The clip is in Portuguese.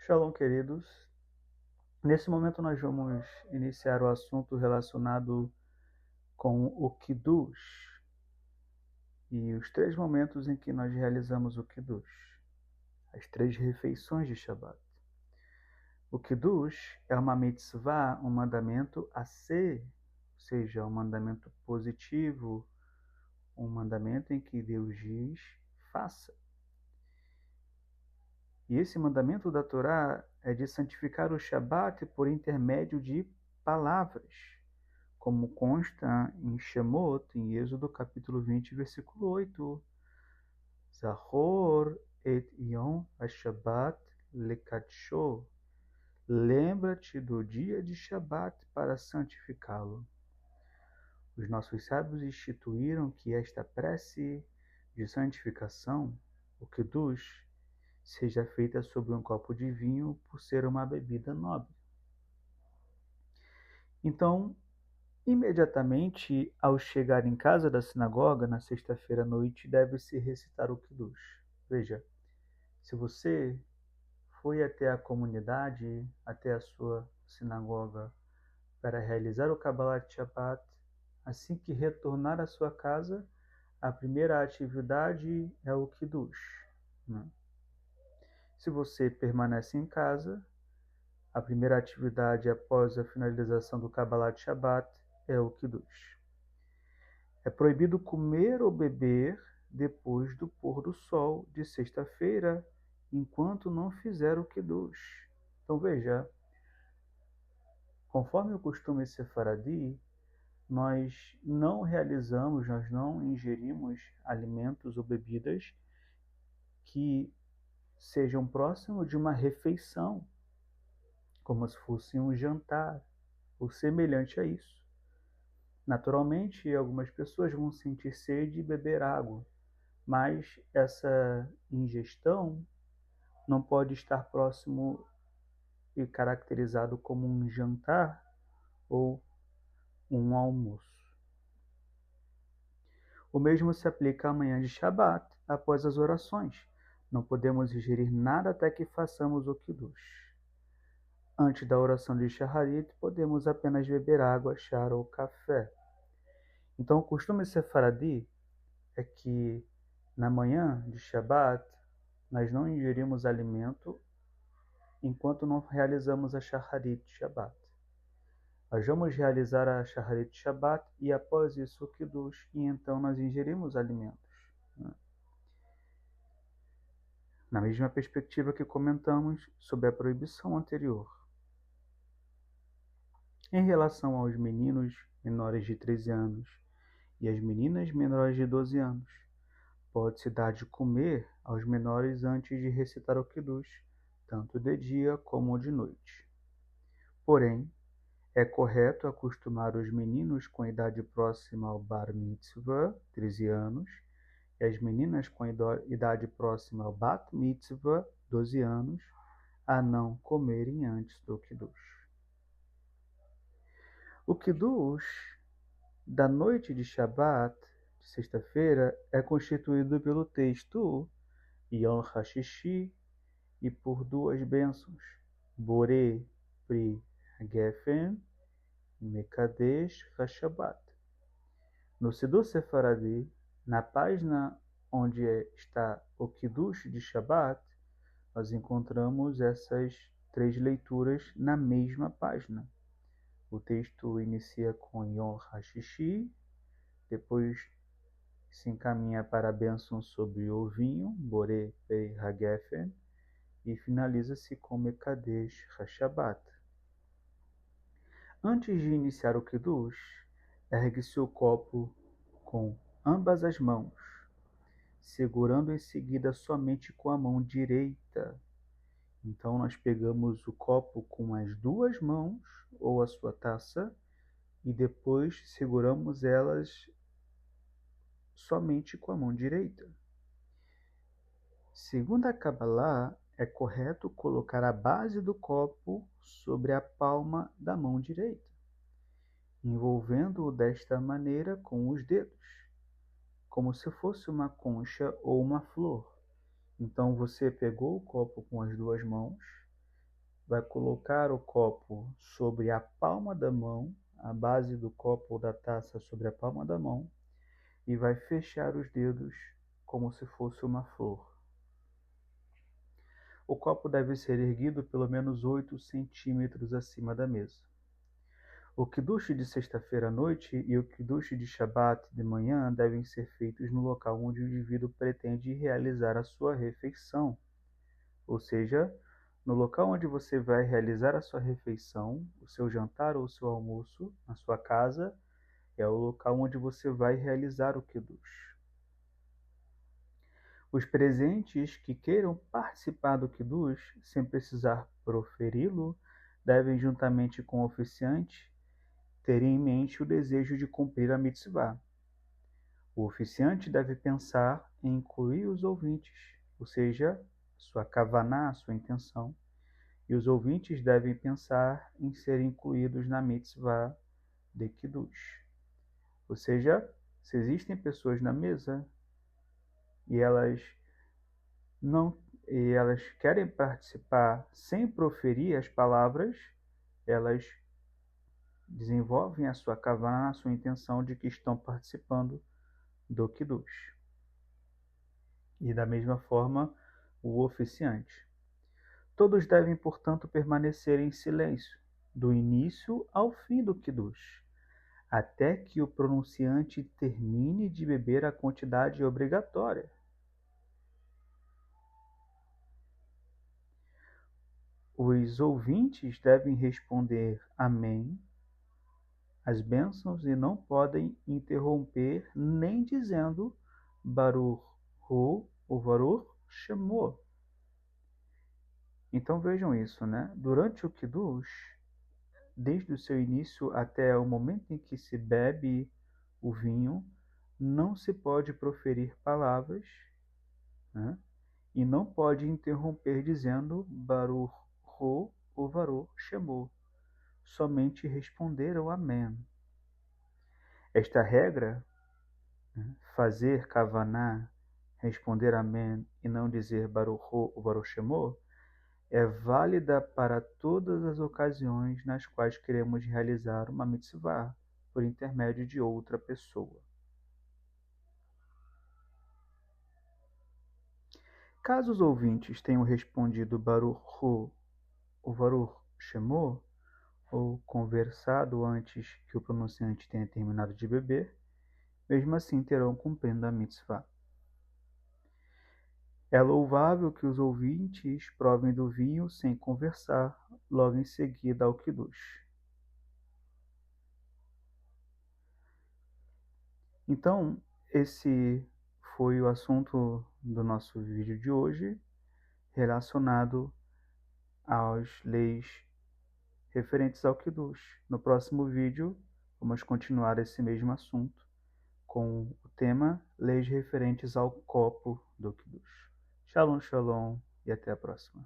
Shalom, queridos. Nesse momento nós vamos iniciar o assunto relacionado com o Kiddush e os 3 momentos em que nós realizamos o Kiddush, as 3 refeições de Shabbat. O Kiddush é uma mitzvah, um mandamento a ser, ou seja, um mandamento positivo, um mandamento em que Deus diz, faça. E esse mandamento da Torá é de santificar o Shabat por intermédio de palavras, como consta em Shemot, em Êxodo capítulo 20, versículo 8. Zahor et Yom HaShabbat lekadsho. Lembra-te do dia de Shabat para santificá-lo. Os nossos sábios instituíram que esta prece de santificação, o Kiddush, seja feita sobre um copo de vinho por ser uma bebida nobre. Então, imediatamente ao chegar em casa da sinagoga, na sexta-feira à noite, deve-se recitar o Kiddush. Veja, se você foi até a comunidade, até a sua sinagoga, para realizar o Kabbalat Shabbat, assim que retornar à sua casa, a primeira atividade é o Kiddush. Se você permanece em casa, a primeira atividade após a finalização do Kabbalat Shabbat é o Kiddush. É proibido comer ou beber depois do pôr do sol de sexta-feira, enquanto não fizer o Kiddush. Então veja, conforme o costume sefaradi, nós não ingerimos alimentos ou bebidas que sejam próximos de uma refeição, como se fosse um jantar, ou semelhante a isso. Naturalmente, algumas pessoas vão sentir sede e beber água, mas essa ingestão não pode estar próximo e caracterizado como um jantar ou um almoço. O mesmo se aplica à manhã de Shabat, após as orações. Não podemos ingerir nada até que façamos o Kiddush. Antes da oração de Shacharit, podemos apenas beber água, chá ou café. Então, o costume sefaradi é que na manhã de Shabat nós não ingerimos alimento enquanto não realizamos a Shacharit Shabbat. Nós vamos realizar a Shacharit Shabbat e após isso o Kiddush, e então nós ingerimos alimentos. Na mesma perspectiva que comentamos sobre a proibição anterior. Em relação aos meninos menores de 13 anos e as meninas menores de 12 anos, pode-se dar de comer aos menores antes de recitar o Kiddush, tanto de dia como de noite. Porém, é correto acostumar os meninos com idade próxima ao Bar Mitzvah, 13 anos, e as meninas com idade próxima ao Bat Mitzvah, 12 anos, a não comerem antes do Kiddush. O Kiddush da noite de Shabat, de sexta-feira, é constituído pelo texto Yom HaShishi e por 2 bênçãos, Boré Pri Gefen e Mekadesh HaShabbat. No Siddur Sefaradi, na página onde está o Kiddush de Shabat, nós encontramos essas 3 leituras na mesma página. O texto inicia com Yom HaShishi, depois se encaminha para a bênção sobre o vinho, Boré Pei Hagefen, e finaliza-se com Mekadesh HaShabbat. Antes de iniciar o Kiddush, ergue-se o copo com ambas as mãos, segurando em seguida somente com a mão direita. Então nós pegamos o copo com as 2 mãos, ou a sua taça, e depois seguramos elas somente com a mão direita. Segundo a Kabbalah, é correto colocar a base do copo sobre a palma da mão direita, envolvendo-o desta maneira com os dedos, como se fosse uma concha ou uma flor. Então você pegou o copo com as 2 mãos, vai colocar o copo sobre a palma da mão, a base do copo ou da taça sobre a palma da mão, e vai fechar os dedos como se fosse uma flor. O copo deve ser erguido pelo menos 8 centímetros acima da mesa. O Kiddush de sexta-feira à noite e o Kiddush de Shabat de manhã devem ser feitos no local onde o indivíduo pretende realizar a sua refeição, ou seja, no local onde você vai realizar a sua refeição, o seu jantar ou o seu almoço, na sua casa, é o local onde você vai realizar o Kiddush. Os presentes que queiram participar do Kiddush, sem precisar proferi-lo, devem, juntamente com o oficiante, ter em mente o desejo de cumprir a mitzvah. O oficiante deve pensar em incluir os ouvintes, ou seja, sua kavaná, sua intenção, e os ouvintes devem pensar em ser incluídos na mitzvah de Kiddush. Ou seja, se existem pessoas na mesa e elas querem participar sem proferir as palavras, elas desenvolvem a sua kavaná, a sua intenção de que estão participando do Kiddush. E da mesma forma, o oficiante. Todos devem, portanto, permanecer em silêncio, do início ao fim do Kiddush, até que o pronunciante termine de beber a quantidade obrigatória. Os ouvintes devem responder Amém, as bênçãos, e não podem interromper nem dizendo Baruch Hu ou Baruch Shemo. Então vejam isso, né? Durante o Kiddush, desde o seu início até o momento em que se bebe o vinho, não se pode proferir palavras, né? E não pode interromper dizendo Baruch Hu ou Baruch Shemo. Somente responder ao Amém. Esta regra, fazer kavaná, responder Amém e não dizer Baruch Hu ou Baruch Shemo, é válida para todas as ocasiões nas quais queremos realizar uma mitzvah por intermédio de outra pessoa. Caso os ouvintes tenham respondido Baruch Hu ou Baruch Shemo, ou conversado antes que o pronunciante tenha terminado de beber, mesmo assim terão cumprido a mitzvah. É louvável que os ouvintes provem do vinho sem conversar, logo em seguida ao Kiddush. Então, esse foi o assunto do nosso vídeo de hoje, relacionado às leis referentes ao Kiddush. No próximo vídeo, vamos continuar esse mesmo assunto, com o tema Leis referentes ao copo do Kiddush. Shalom, shalom, e até a próxima.